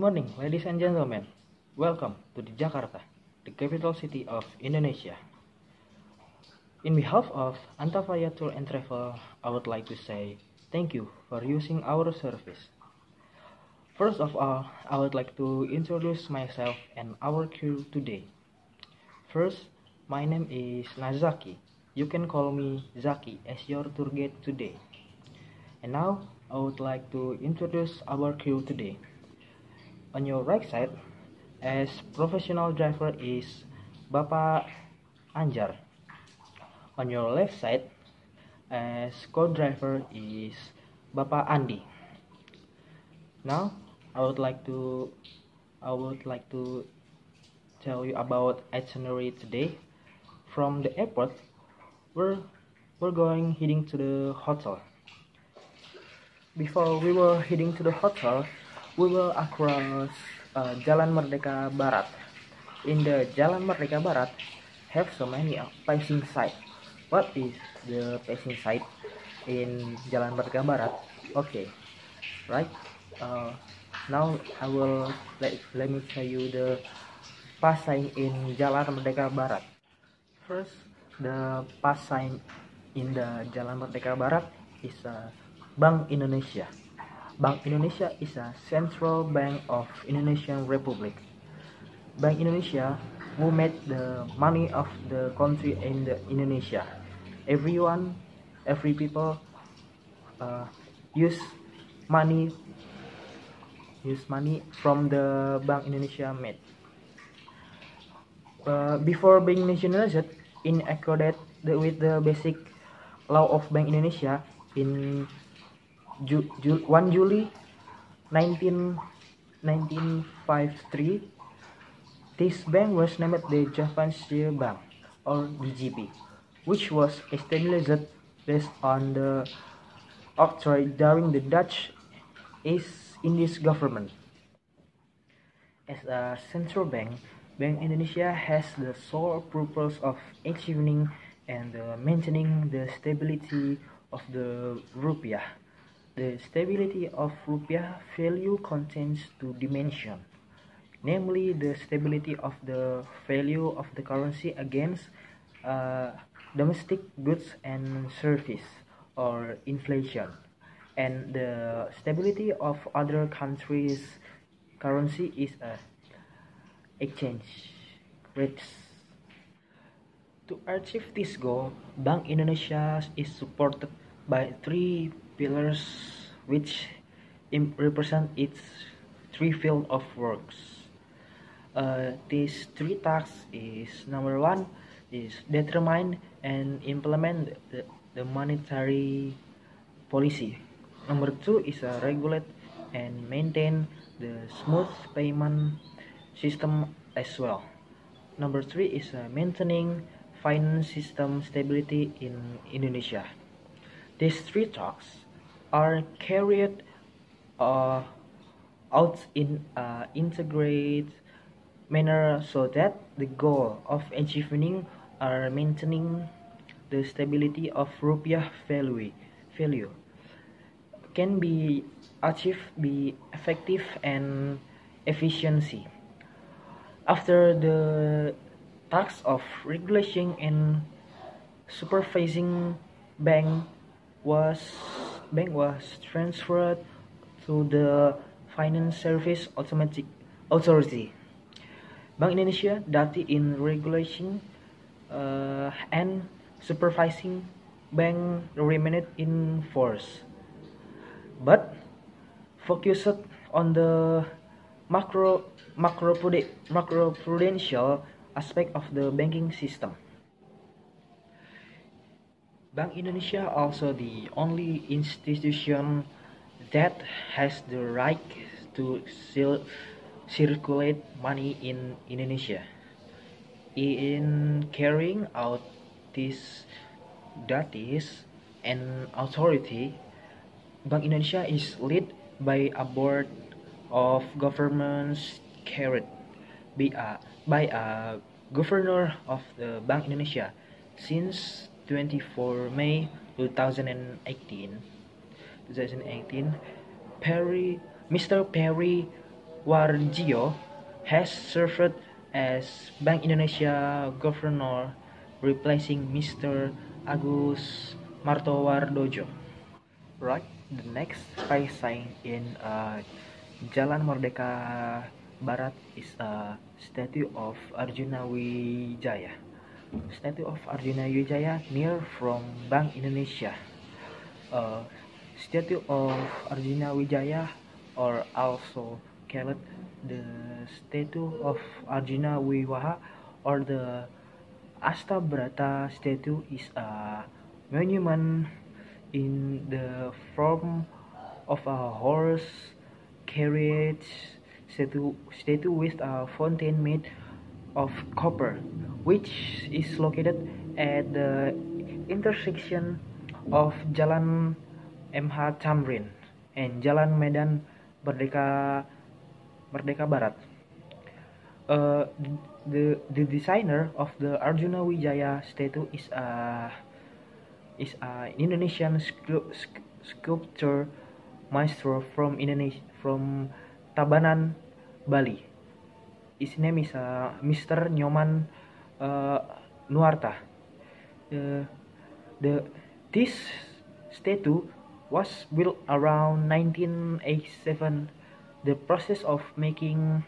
morning, ladies and gentlemen. Welcome to the Jakarta, the capital city of Indonesia. In behalf of Antafaya Tour and Travel, I would like to say thank you for using our service. First of all, I would like to introduce myself and our crew today. First, my name is Nazaki. You can call me Zaki as your tour guide today. And now, I would like to introduce our crew today. On your right side, as professional driver is Bapak Anjar. On your left side, as co-driver is Bapak Andi. Now, I would like to tell you about itinerary today. From the airport, we're heading to the hotel. Before we were heading to the hotel, we will across Jalan Merdeka Barat. In the Jalan Merdeka Barat have so many passing site. What is the passing site in Jalan Merdeka Barat? Okay, right. Now I will let me tell you the pass sign in Jalan Merdeka Barat. First, the pass sign in the Jalan Merdeka Barat is Bank Indonesia. Bank Indonesia is a central bank of Indonesian Republic. Bank Indonesia who made the money of the country in the Indonesia. Every people use money from the Bank Indonesia made. Before being nationalized, in accordance with the basic law of Bank Indonesia in 1 July 1953, this bank was named the Javaanse Bank or DJB, which was established based on the octroi during the Dutch East Indies government. As a central bank, Bank Indonesia has the sole purpose of achieving and maintaining the stability of the rupiah. The stability of rupiah value contains two dimensions, namely the stability of the value of the currency against domestic goods and service or inflation, and the stability of other countries' currency is exchange rates. To achieve this goal, Bank Indonesia is supported by three pillars which represent its three field of works. These three tasks is number one is determine and implement the monetary policy. Number two is regulate and maintain the smooth payment system as well. Number three is maintaining finance system stability in Indonesia. These three tasks are carried out in an integrated manner so that the goal of achieving or maintaining the stability of rupiah value can be achieved by effective and efficiency. After the task of regulation and supervising bank was transferred to the Finance Service Automatic Authority. Bank Indonesia duty in regulation and supervising bank remained in force, but focused on the macroprudential aspect of the banking system. Bank Indonesia also the only institution that has the right to circulate money in Indonesia. In carrying out these duties and authority, Bank Indonesia is led by a board of governors carried by a governor of the Bank Indonesia since 24 May 2018. Mr. Perry Warjio has served as Bank Indonesia Governor, replacing Mr. Agus Martowardojo. Right, the next sign in Jalan Merdeka Barat is a statue of Arjuna Wijaya. Statue of Arjuna Wijaya near from Bank Indonesia. Statue of Arjuna Wijaya, or also called the statue of Arjuna Wiwaha or the Astabrata statue, is a monument in the form of a horse carriage statue with a fountain made of copper, which is located at the intersection of Jalan MH Tamrin and Jalan Medan Merdeka Barat. The designer of the Arjuna Wijaya statue is a Indonesian sculptor maestro from Indonesia, from Tabanan, Bali. His name is Mr. Nyoman Nuarta. This statue was built around 1987. The process of making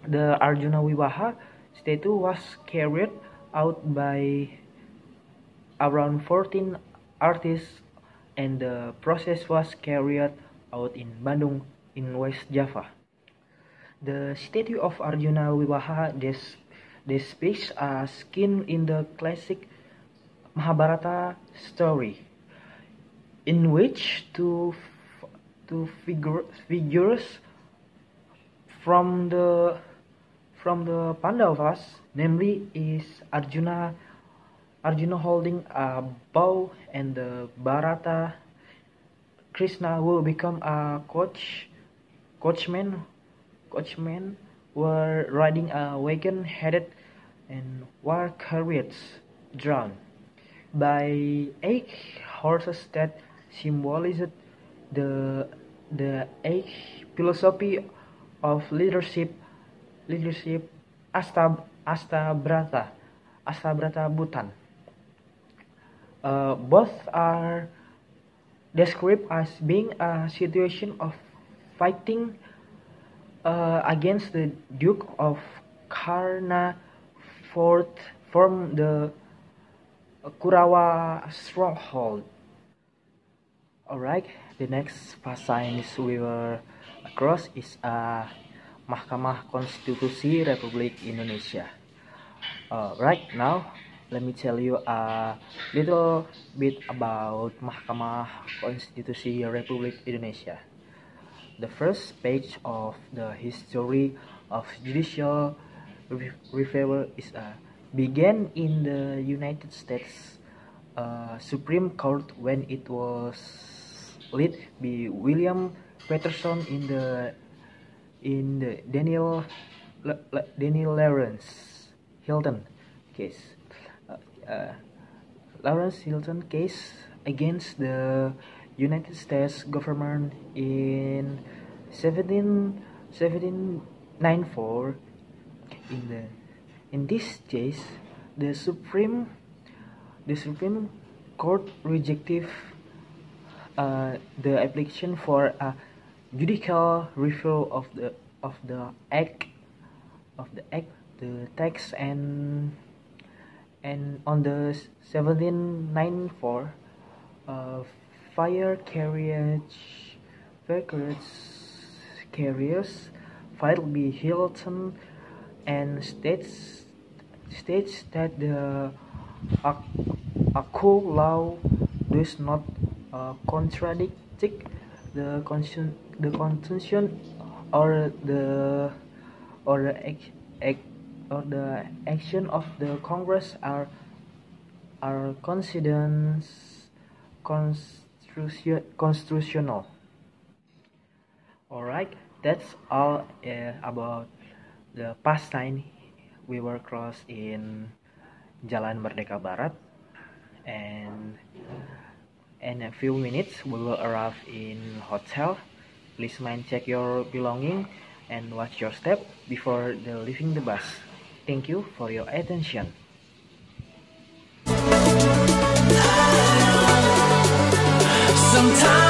the Arjuna Wiwaha statue was carried out by around 14 artists, and the process was carried out in Bandung in West Java. The statue of Arjuna Wiwaha depicts a scene in the classic Mahabharata story, in which two figures from the Pandavas, namely is Arjuna holding a bow, and the Bharata, Krishna, will become a coachman were riding a wagon headed and war carriage drawn by 8 horses that symbolized the 8 philosophy of leadership Astabrata Bhutan. Both are described as being a situation of fighting against the Duke of Karna from the Kurawa stronghold. Alright, the next sign we were across is Mahkamah Konstitusi Republik Indonesia. Right now, let me tell you a little bit about Mahkamah Konstitusi Republik Indonesia. The first page of the history of judicial review is began in the United States Supreme Court when it was led by William Patterson in the Daniel Lawrence Hilton case. Lawrence Hilton case against the United States government in 1794. In this case, the Supreme Court rejected the application for a judicial review of the text, and on the 1794 fire carriers filed by Hilton and states that the ACU law does not contradict the Constitution or the action of the Congress are considered constitutional. Alright, that's all about the past sign we were crossed in Jalan Merdeka Barat, and in a few minutes we will arrive in hotel Please mind check your belonging and watch your step before leaving the bus. Thank you for your attention. Sometimes